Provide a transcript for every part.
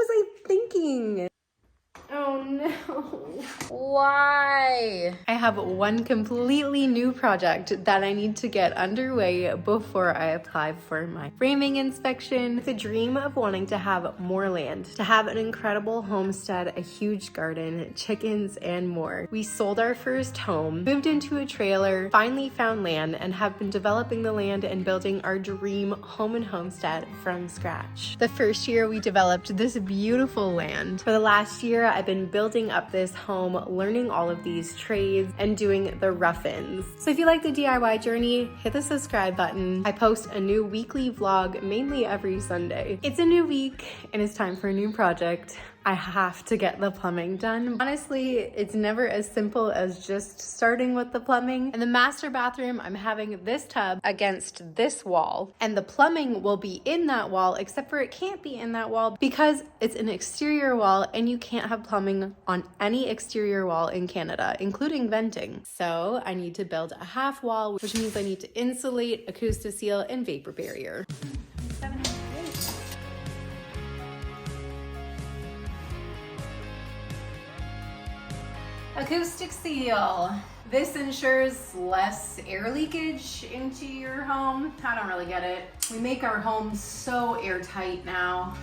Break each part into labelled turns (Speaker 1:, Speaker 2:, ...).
Speaker 1: was I thinking? Oh no. Why? I have one completely new project that I need to get underway before I apply for my framing inspection. The dream of wanting to have more land, to have an incredible homestead, a huge garden, chickens, and more. We sold our first home, moved into a trailer, finally found land, and have been developing the land and building our dream home and homestead from scratch. The first year we developed this beautiful land. For the last year, I've been building up this home, learning all of these trades, and doing the rough-ins. So if you like the DIY journey, hit the subscribe button. I post a new weekly vlog, mainly every Sunday. It's a new week, and it's time for a new project. I have to get the plumbing done. Honestly, it's never as simple as just starting with the plumbing. In the master bathroom, I'm having this tub against this wall, and the plumbing will be in that wall, except for it can't be in that wall because it's an exterior wall, and you can't have plumbing on any exterior wall in Canada, including venting. So I need to build a half wall, which means I need to insulate, acoustoseal, and vapor barrier. Acoustic seal. This ensures less air leakage into your home. I don't really get it. We make our homes so airtight now.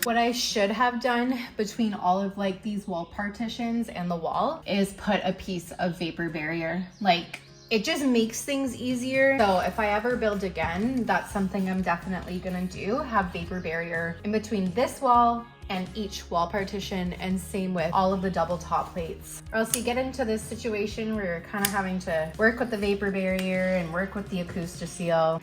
Speaker 1: What I should have done between all of like these wall partitions and the wall is put a piece of vapor barrier. Like, it just makes things easier. So if I ever build again, that's something I'm definitely gonna do, have vapor barrier in between this wall and each wall partition, and same with all of the double top plates. Or else you get into this situation where you're kind of having to work with the vapor barrier and work with the acoustoseal.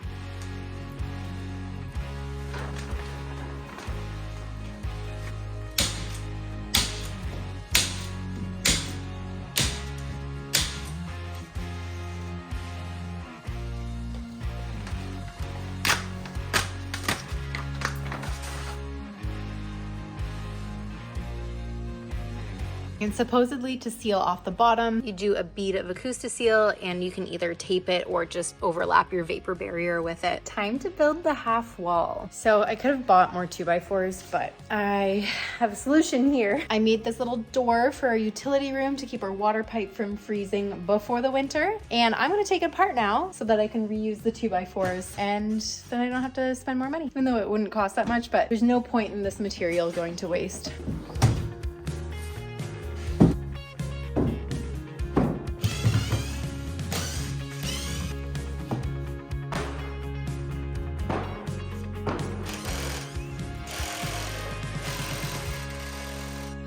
Speaker 1: And supposedly to seal off the bottom, you do a bead of acoustoseal, and you can either tape it or just overlap your vapor barrier with it. Time to build the half wall. So I could have bought more 2x4s, but I have a solution here. I made this little door for our utility room to keep our water pipe from freezing before the winter. And I'm gonna take it apart now so that I can reuse the 2x4s, and then I don't have to spend more money, even though it wouldn't cost that much, but there's no point in this material going to waste.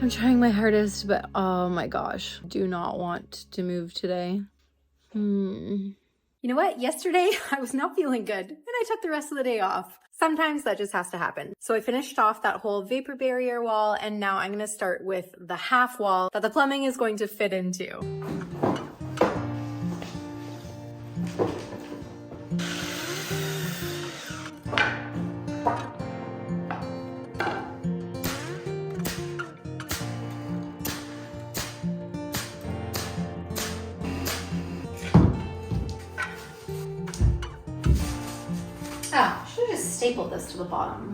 Speaker 1: I'm trying my hardest, but oh my gosh, do not want to move today. You know what? Yesterday, I was not feeling good, and I took the rest of the day off. Sometimes that just has to happen. So I finished off that whole vapor barrier wall, and now I'm gonna start with the half wall that the plumbing is going to fit into. Oh, I should have just stapled this to the bottom.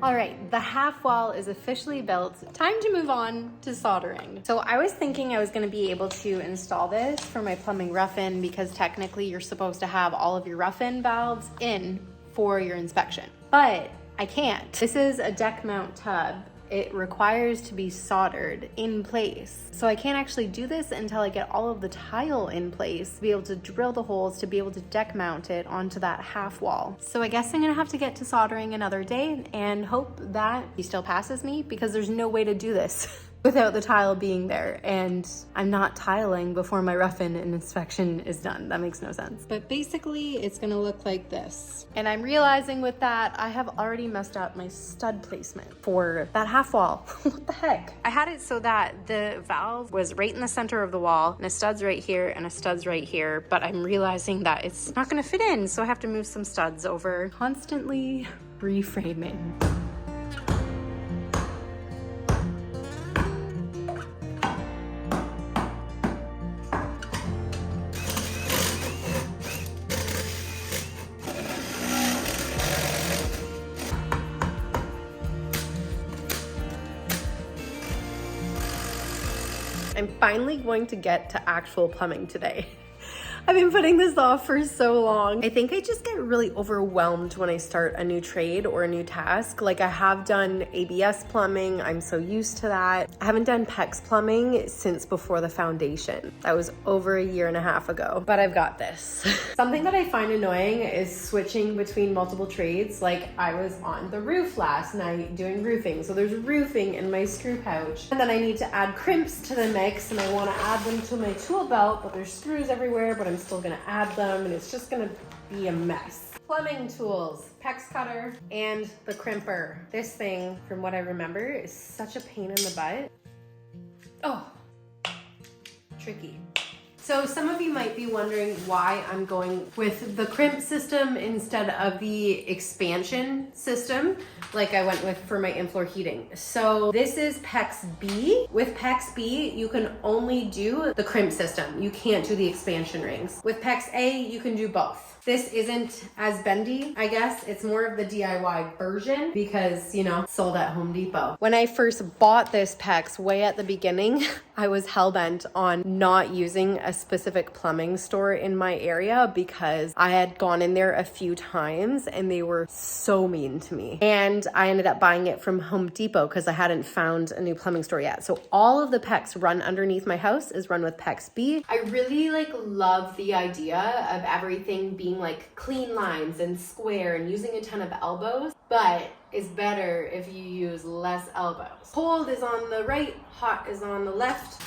Speaker 1: All right, the half wall is officially built. Time to move on to soldering. So I was thinking I was gonna be able to install this for my plumbing rough-in, because technically you're supposed to have all of your rough-in valves in for your inspection, but I can't. This is a deck mount tub. It requires to be soldered in place. So I can't actually do this until I get all of the tile in place to be able to drill the holes to be able to deck mount it onto that half wall. So I guess I'm gonna have to get to soldering another day and hope that he still passes me, because there's no way to do this without the tile being there. And I'm not tiling before my rough-in inspection is done. That makes no sense. But basically it's gonna look like this. And I'm realizing with that, I have already messed up my stud placement for that half wall. What the heck? I had it so that the valve was right in the center of the wall, and a stud's right here and a stud's right here, but I'm realizing that it's not gonna fit in, so I have to move some studs over. Constantly reframing. I'm finally going to get to actual plumbing today. I've been putting this off for so long. I think I just get really overwhelmed when I start a new trade or a new task. Like, I have done ABS plumbing, I'm so used to that. I haven't done PEX plumbing since before the foundation. That was over 1.5 years ago, but I've got this. Something that I find annoying is switching between multiple trades. Like, I was on the roof last night doing roofing, so there's roofing in my screw pouch. And then I need to add crimps to the mix, and I want to add them to my tool belt, but there's screws everywhere, but I'm still gonna add them, and it's just gonna be a mess. Plumbing tools, PEX cutter, and the crimper. This thing, from what I remember, is such a pain in the butt. Oh, tricky. So some of you might be wondering why I'm going with the crimp system instead of the expansion system like I went with for my in-floor heating. So this is PEX B. With PEX B, you can only do the crimp system. You can't do the expansion rings. With PEX A, you can do both. This isn't as bendy, I guess. It's more of the DIY version because, you know, sold at Home Depot. When I first bought this PEX way at the beginning, I was hell-bent on not using a specific plumbing store in my area because I had gone in there a few times and they were so mean to me. And I ended up buying it from Home Depot because I hadn't found a new plumbing store yet. So all of the PEX run underneath my house is run with PEX B. I really love the idea of everything being like clean lines and square and using a ton of elbows, but it's better if you use less elbows. Cold is on the right, hot is on the left.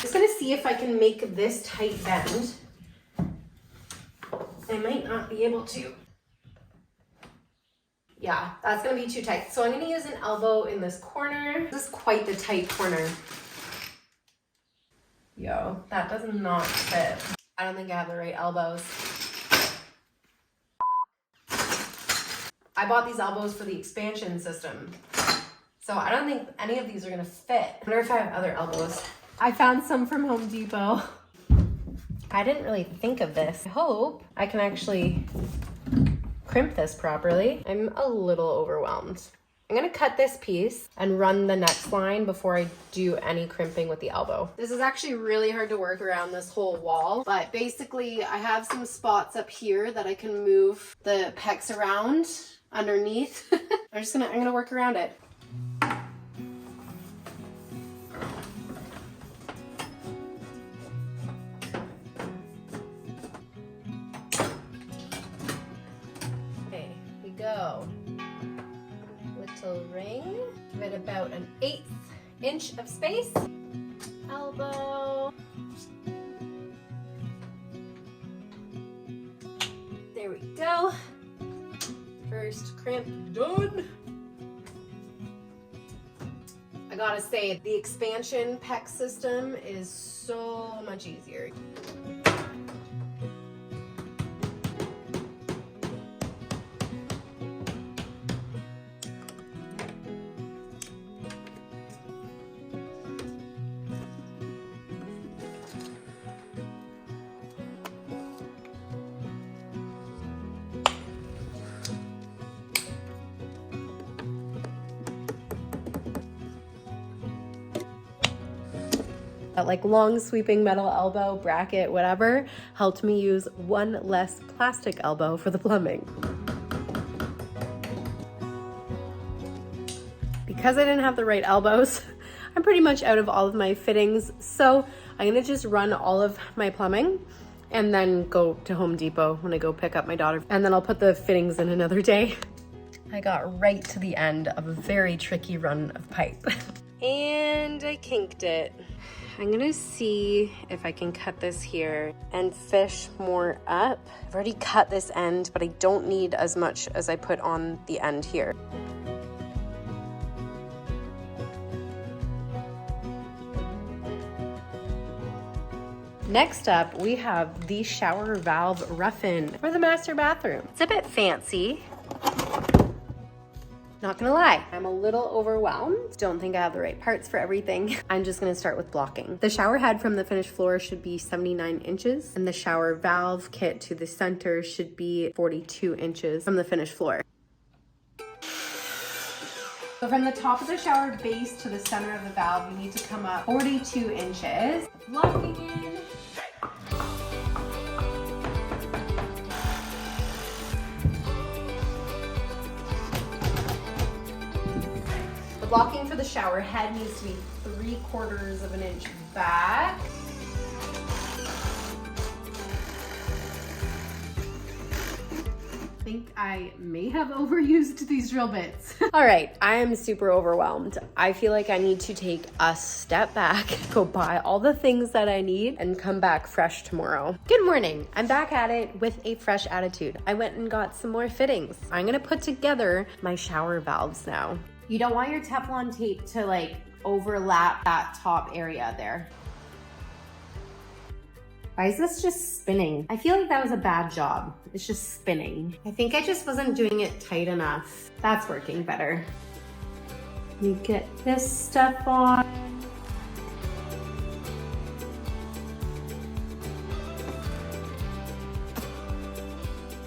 Speaker 1: Just gonna see if I can make this tight bend. I might not be able to. Yeah, that's gonna be too tight. So I'm gonna use an elbow in this corner. This is quite the tight corner. Yo, that does not fit. I don't think I have the right elbows. I bought these elbows for the expansion system, so I don't think any of these are gonna fit. I wonder if I have other elbows. I found some from Home Depot. I didn't really think of this. I hope I can actually crimp this properly. I'm a little overwhelmed. I'm gonna cut this piece and run the next line before I do any crimping with the elbow. This is actually really hard to work around this whole wall, but basically I have some spots up here that I can move the PEX around underneath. I'm gonna work around it. Okay, we go. Little ring, give it about an 1/8 inch of space. Elbow. There we go. First crimp done. I gotta say, the expansion PEX system is so much easier. That like long sweeping metal elbow, bracket, whatever, helped me use one less plastic elbow for the plumbing. Because I didn't have the right elbows, I'm pretty much out of all of my fittings, so I'm gonna just run all of my plumbing and then go to Home Depot when I go pick up my daughter, and then I'll put the fittings in another day. I got right to the end of a very tricky run of pipe. And I kinked it. I'm gonna see if I can cut this here and fish more up. I've already cut this end, but I don't need as much as I put on the end here. Next up, we have the shower valve roughen for the master bathroom. It's a bit fancy. Not gonna lie, I'm a little overwhelmed. Don't think I have the right parts for everything. I'm just gonna start with blocking. The shower head from the finished floor should be 79 inches, and the shower valve kit to the center should be 42 inches from the finished floor. So from the top of the shower base to the center of the valve, you need to come up 42 inches. Blocking in. The blocking for the shower head needs to be 3/4 of an inch back. I think I may have overused these drill bits. All right, I am super overwhelmed. I feel like I need to take a step back, go buy all the things that I need, and come back fresh tomorrow. Good morning. I'm back at it with a fresh attitude. I went and got some more fittings. I'm gonna put together my shower valves now. You don't want your Teflon tape to like overlap that top area there. Why is this just spinning? I feel like that was a bad job. It's just spinning. I think I just wasn't doing it tight enough. That's working better. You get this stuff on.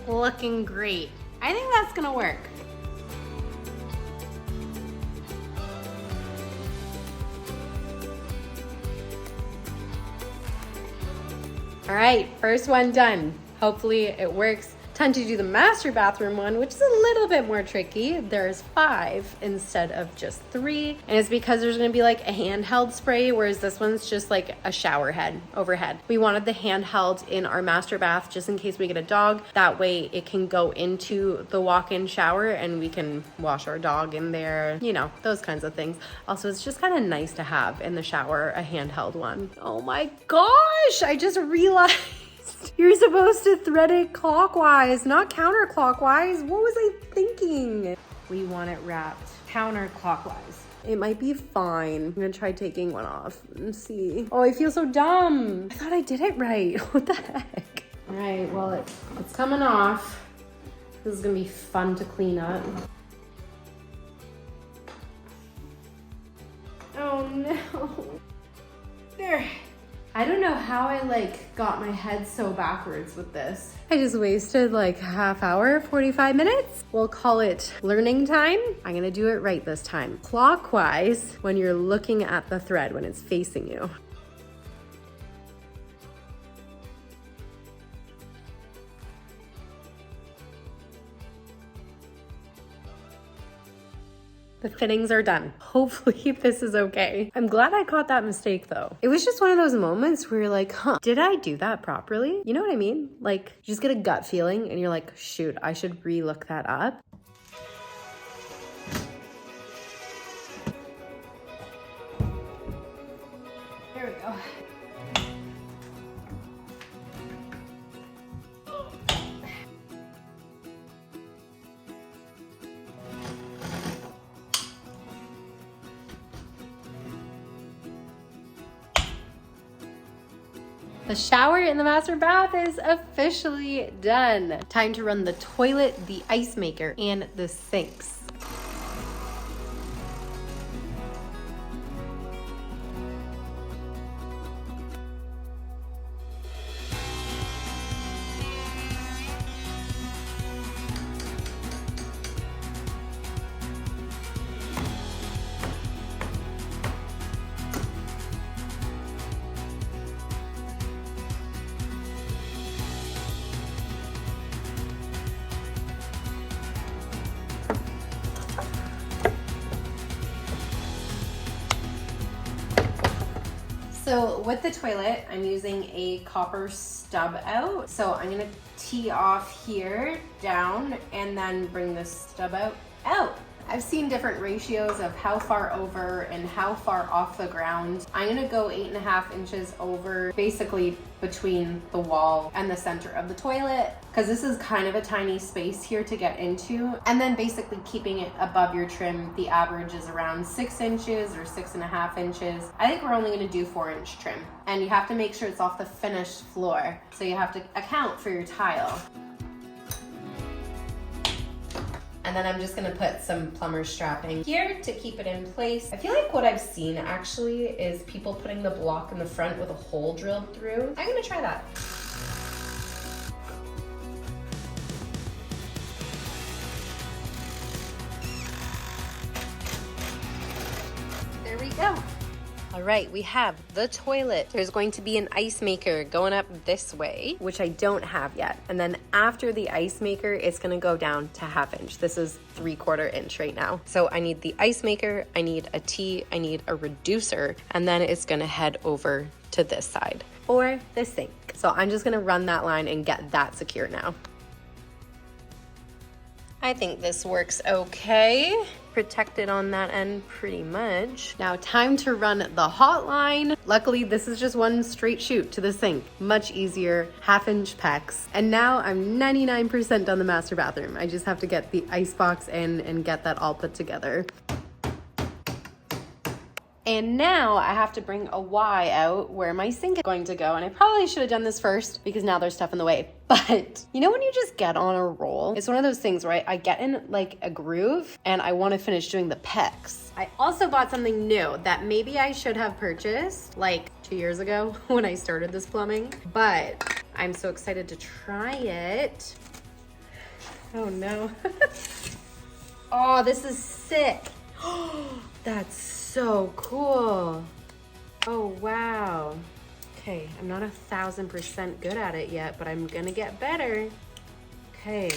Speaker 1: Looking great. I think that's gonna work. All right, first one done. Hopefully it works. Time to do the master bathroom one, which is a little bit more tricky. There's 5 instead of just 3. And it's because there's gonna be like a handheld spray, whereas this one's just like a shower head overhead. We wanted the handheld in our master bath just in case we get a dog. That way it can go into the walk-in shower and we can wash our dog in there, you know, those kinds of things. Also, it's just kind of nice to have in the shower a handheld one. Oh my gosh, I just realized you're supposed to thread it clockwise, not counterclockwise. What was I thinking? We want it wrapped counterclockwise. It might be fine. I'm gonna try taking one off and see. Oh, I feel so dumb. I thought I did it right. What the heck? All right, well, it's coming off. This is gonna be fun to clean up. Oh no. There. I don't know how I like got my head so backwards with this. I just wasted like half hour, 45 minutes. We'll call it learning time. I'm gonna do it right this time. Clockwise when you're looking at the thread, when it's facing you. The fittings are done. Hopefully this is okay. I'm glad I caught that mistake though. It was just one of those moments where you're like, huh, did I do that properly? You know what I mean? Like, you just get a gut feeling and you're like, shoot, I should re-look that up. There we go. The shower in the master bath is officially done. Time to run the toilet, the ice maker, and the sinks. So with the toilet, I'm using a copper stub out. So I'm gonna tee off here, down, and then bring this stub out. I've seen different ratios of how far over and how far off the ground. I'm gonna go 8.5 inches over, basically between the wall and the center of the toilet, because this is kind of a tiny space here to get into. And then basically keeping it above your trim. The average is around 6 inches or 6.5 inches. I think we're only gonna do 4-inch trim. And you have to make sure it's off the finished floor. So you have to account for your tile. And then I'm just gonna put some plumber strapping here to keep it in place. I feel like what I've seen actually is people putting the block in the front with a hole drilled through. I'm gonna try that. There we go. All right, we have the toilet. There's going to be an ice maker going up this way, which I don't have yet. And then after the ice maker, it's gonna go down to 1/2 inch. This is 3/4 inch right now. So I need the ice maker, I need a T, I need a reducer, and then it's gonna head over to this side or the sink. So I'm just gonna run that line and get that secure now. I think this works okay. Protected on that end pretty much. Now time to run the hot line. Luckily, this is just one straight shoot to the sink. Much easier, 1/2 inch pecs. And now I'm 99% done the master bathroom. I just have to get the ice box in and get that all put together. And now I have to bring a Y out where my sink is going to go. And I probably should have done this first because now there's stuff in the way. But you know when you just get on a roll? It's one of those things where I get in like a groove and I want to finish doing the pecs. I also bought something new that maybe I should have purchased like 2 years ago when I started this plumbing. But I'm so excited to try it. Oh no. Oh, this is sick. That's so cool. Oh, wow. Okay, I'm not 1,000% good at it yet, but I'm gonna get better. Okay.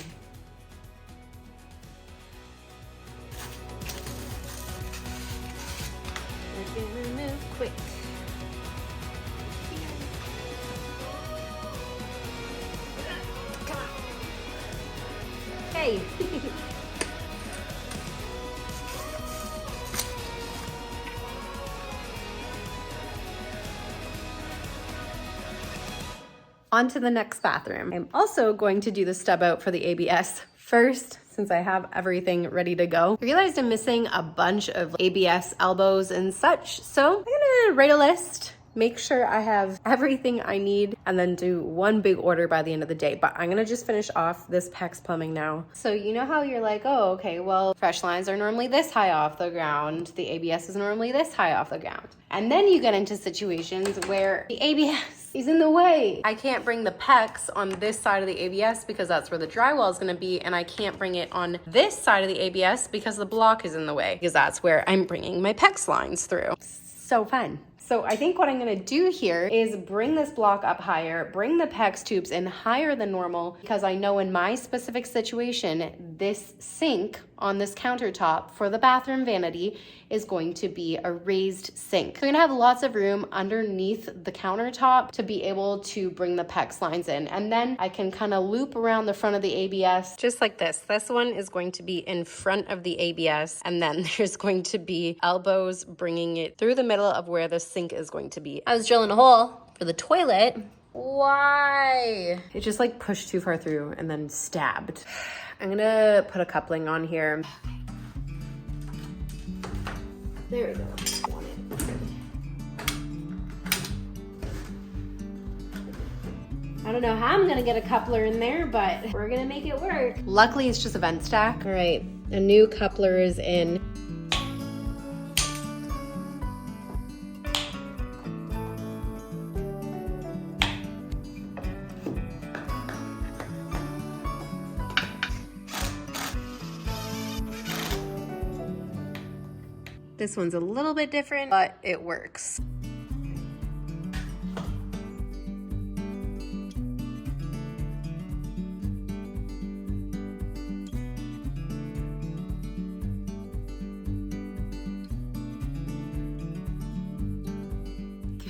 Speaker 1: We're gonna move quick. Come on. Hey. On to the next bathroom. I'm also going to do the stub out for the ABS first, since I have everything ready to go. I realized I'm missing a bunch of ABS elbows and such, so I'm gonna write a list, make sure I have everything I need, and then do one big order by the end of the day. But I'm gonna just finish off this PEX plumbing now. So you know how you're like, oh, okay, well, fresh lines are normally this high off the ground. The ABS is normally this high off the ground. And then you get into situations where the ABS is in the way. I can't bring the PEX on this side of the ABS because that's where the drywall is gonna be, and I can't bring it on this side of the ABS because the block is in the way, because that's where I'm bringing my PEX lines through. So fun. So I think what I'm gonna do here is bring this block up higher, bring the PEX tubes in higher than normal, because I know in my specific situation, this sink on this countertop for the bathroom vanity is going to be a raised sink. So you're gonna have lots of room underneath the countertop to be able to bring the PEX lines in. And then I can kind of loop around the front of the ABS, just like this. This one is going to be in front of the ABS, and then there's going to be elbows bringing it through the middle of where the sink is going to be. I was drilling a hole for the toilet. Why? It just like pushed too far through and then stabbed. I'm gonna put a coupling on here. There we go. Want it. I don't know how I'm gonna get a coupler in there, but we're gonna make it work. Luckily, it's just a vent stack. All right, a new coupler is in. This one's a little bit different, but it works.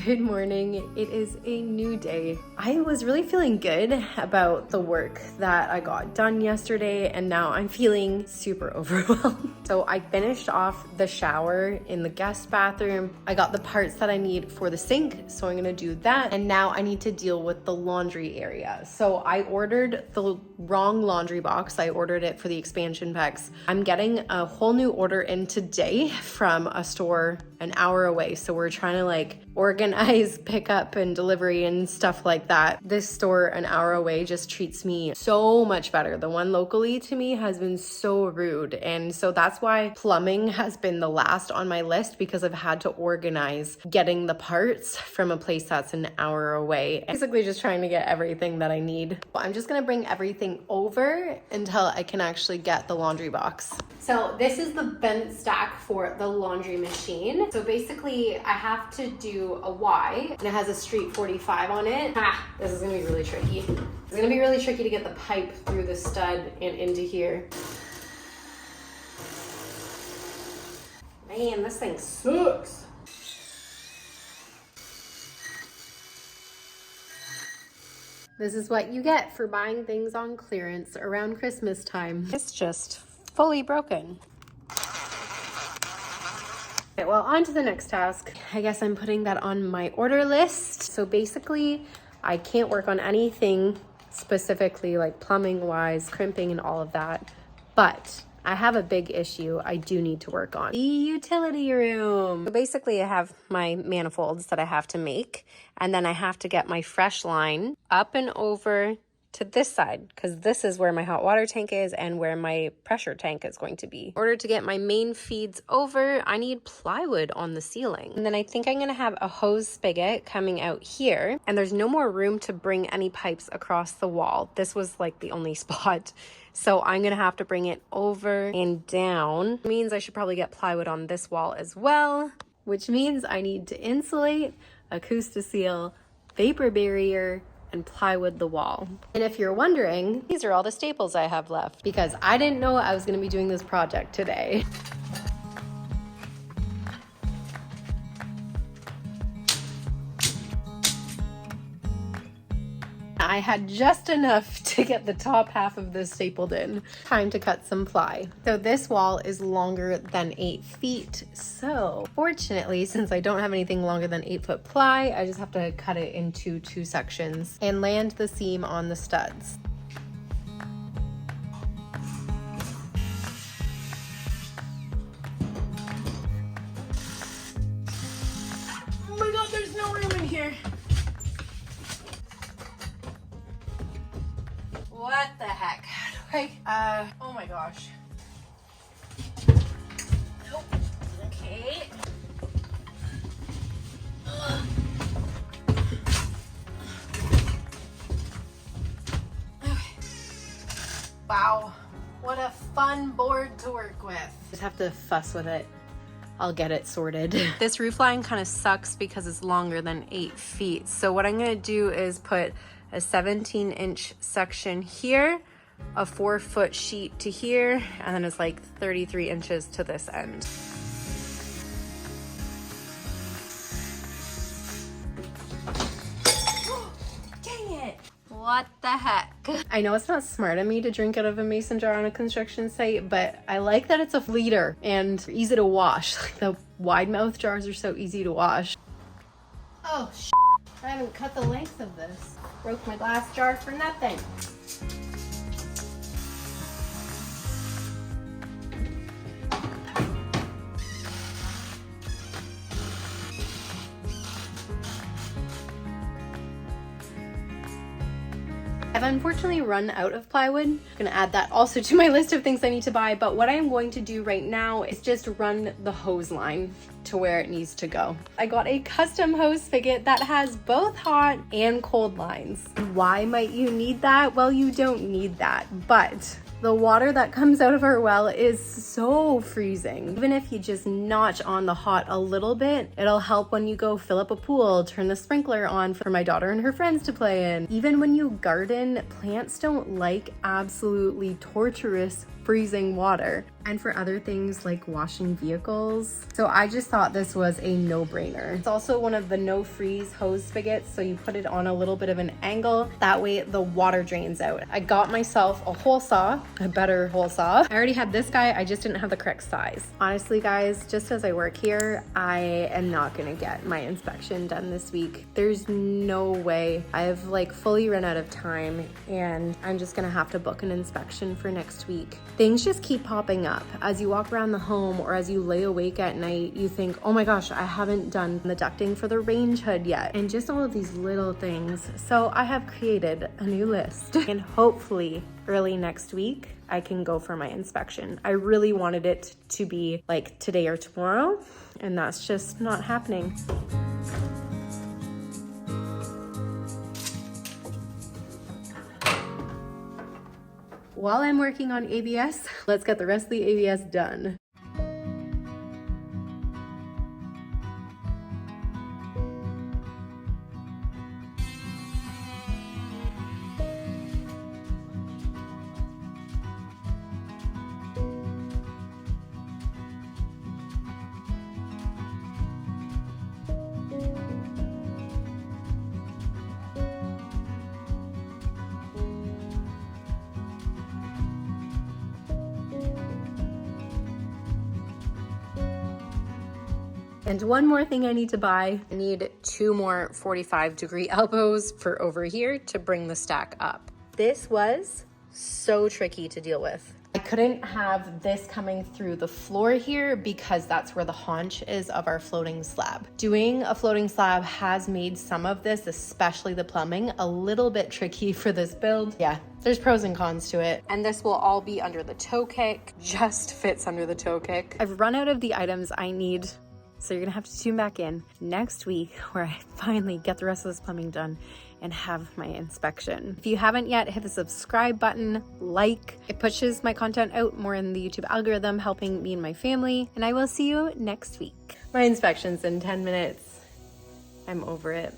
Speaker 1: Good morning. It is a new day. I was really feeling good about the work that I got done yesterday, and now I'm feeling super overwhelmed. So I finished off the shower in the guest bathroom. I got the parts that I need for the sink, so I'm gonna do that. And now I need to deal with the laundry area. So I ordered the wrong laundry box. I ordered it for the expansion packs. I'm getting a whole new order in today from a store an hour away. So we're trying to like organize pickup and delivery and stuff like that. This store an hour away just treats me so much better. The one locally to me has been so rude. And so that's why plumbing has been the last on my list, because I've had to organize getting the parts from a place that's an hour away. Basically just trying to get everything that I need. I'm just gonna bring everything over until I can actually get the laundry box. So this is the bent stack for the laundry machine. So basically I have to do a Y, and it has a street 45 on it. This is gonna be really tricky. It's gonna be really tricky to get the pipe through the stud and into here. Man, this thing sucks. This is what you get for buying things on clearance around Christmas time. It's just fully broken. Okay, well, on to the next task. I guess I'm putting that on my order list. So basically, I can't work on anything specifically like plumbing wise, crimping and all of that, but I have a big issue I do need to work on. The utility room. So basically I have my manifolds that I have to make, and then I have to get my fresh line up and over to this side, because this is where my hot water tank is and where my pressure tank is going to be. In order to get my main feeds over, I need plywood on the ceiling. And then I think I'm going to have a hose spigot coming out here, and there's no more room to bring any pipes across the wall. This was like the only spot. So I'm going to have to bring it over and down. It means I should probably get plywood on this wall as well, which means I need to insulate, Acousti-Seal, vapor barrier, and plywood the wall. And if you're wondering, these are all the staples I have left, because I didn't know I was going to be doing this project today. I had just enough to get the top half of this stapled in. Time to cut some ply. So this wall is longer than 8 feet. So fortunately, since I don't have anything longer than 8-foot ply, I just have to cut it into 2 sections and land the seam on the studs. Oh my God, there's no room in here. What the heck? How do I, oh my gosh. Nope. Okay. Ugh. Okay. Wow. What a fun board to work with. Just have to fuss with it. I'll get it sorted. This roof line kind of sucks because it's longer than 8 feet. So what I'm gonna do is put a 17-inch section here, a 4-foot sheet to here, and then it's like 33 inches to this end. Dang it! What the heck? I know it's not smart of me to drink out of a mason jar on a construction site, but I like that it's a liter and easy to wash. Like the wide mouth jars are so easy to wash. Oh, shit. I haven't cut the length of this. Broke my glass jar for nothing. I've unfortunately run out of plywood. I'm gonna add that also to my list of things I need to buy, but what I'm going to do right now is just run the hose line to where it needs to go. I got a custom hose spigot that has both hot and cold lines. Why might you need that? Well, you don't need that, but the water that comes out of our well is so freezing. Even if you just notch on the hot a little bit, it'll help when you go fill up a pool, turn the sprinkler on for my daughter and her friends to play in. Even when you garden, plants don't like absolutely torturous freezing water. And for other things like washing vehicles. So I just thought this was a no-brainer. It's also one of the no-freeze hose spigots, so you put it on a little bit of an angle. That way the water drains out. I got myself a hole saw, a better hole saw. I already had this guy, I just didn't have the correct size. Honestly, guys, just as I work here, I am not gonna get my inspection done this week. There's no way. I've like fully run out of time and I'm just gonna have to book an inspection for next week. Things just keep popping up. As you walk around the home or as you lay awake at night, you think, oh my gosh, I haven't done the ducting for the range hood yet. And just all of these little things. So I have created a new list and hopefully early next week, I can go for my inspection. I really wanted it to be like today or tomorrow, and that's just not happening. While I'm working on ABS, let's get the rest of the ABS done. And one more thing I need to buy. I need 2 more 45-degree elbows for over here to bring the stack up. This was so tricky to deal with. I couldn't have this coming through the floor here because that's where the haunch is of our floating slab. Doing a floating slab has made some of this, especially the plumbing, a little bit tricky for this build. Yeah, there's pros and cons to it. And this will all be under the toe kick, just fits under the toe kick. I've run out of the items I need, so you're gonna have to tune back in next week where I finally get the rest of this plumbing done and have my inspection. If you haven't yet, hit the subscribe button, like. It pushes my content out more in the YouTube algorithm, helping me and my family, and I will see you next week. My inspection's in 10 minutes. I'm over it.